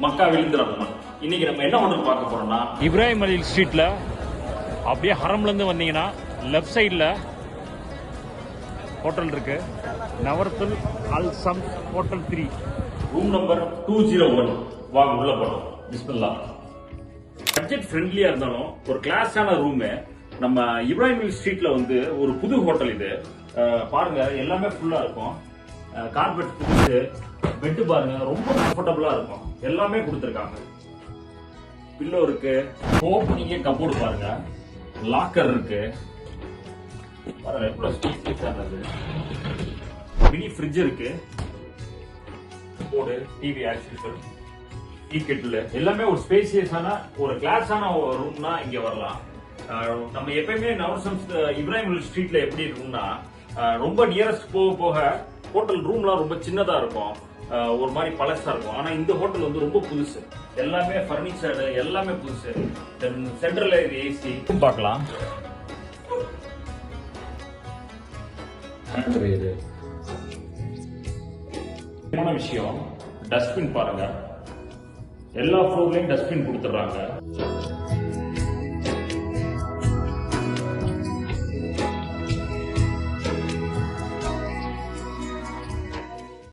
மக்கா விழுந்துடும். இன்னைக்கு நம்ம என்ன ஹோட்டல் பார்க்க போறோம்னா இப்ராஹிம் அலி ஸ்ட்ரீட்ல அப்படியே ஹரம்ல இருந்து வந்தீங்கன்னா லெஃப்ட் சைட்ல ஹோட்டல் இருக்கு. நவரத்துல் அல் சம் ஹோட்டல் 3, ரூம் நம்பர் 201. வாங்க உள்ள போறோம். பிஸ்மில்லாஹ். பட்ஜெட் ஃப்ரெண்ட்லியா இருந்தாலும் ஒரு கிளாஸான ரூம். நம்ம இப்ராஹிம் அலி ஸ்ட்ரீட்ல வந்து ஒரு புது ஹோட்டல் இது. பாருங்க எல்லாமே ஃபுல்லா இருக்கும். கார்பெட் புதுசு, பெட் பாருங்க ரொம்ப கம்ஃபர்டபுளா இருக்கும். எல்லாமே கொடுத்துருக்காங்க. பில்லோ இருக்கு, ஓப்பனிங்கே கபோர்டு பாருங்க, லாக்கர் இருக்கு பாருங்க, எவ்வளவு ஸ்பேஸியஸானது. மினி ஃப்ரிட்ஜ் இருக்கு, board, TV accessory, tea Kettle, எல்லாமே ஒரு ஸ்பேசியஸான ஒரு கிளாஸான ரூம்னா இங்க வரலாம். நம்ம எப்பயுமே நவரசம் இப்ராஹிம் அலி ஸ்ட்ரீட்ல எப்படி இருக்கும்னா ரொம்ப நியரஸ்ட் போக போக ஹோட்டல் ரூம்லாம் ரொம்ப சின்னதா இருக்கும், ஒரு மாதிரி பழசா இருக்கும். ஆனா இந்த ஹோட்டல் வந்து ரொம்ப புதுசு, எல்லாமே பர்னிச்சர் எல்லாமே புதுசு. சென்ட்ரல் ஏசி பார்க்கலாம். விஷயம் டஸ்ட்பின் பாருங்க, எல்லா ஃப்ளோர்லயும் டஸ்ட்பின் கொடுத்துறாங்க.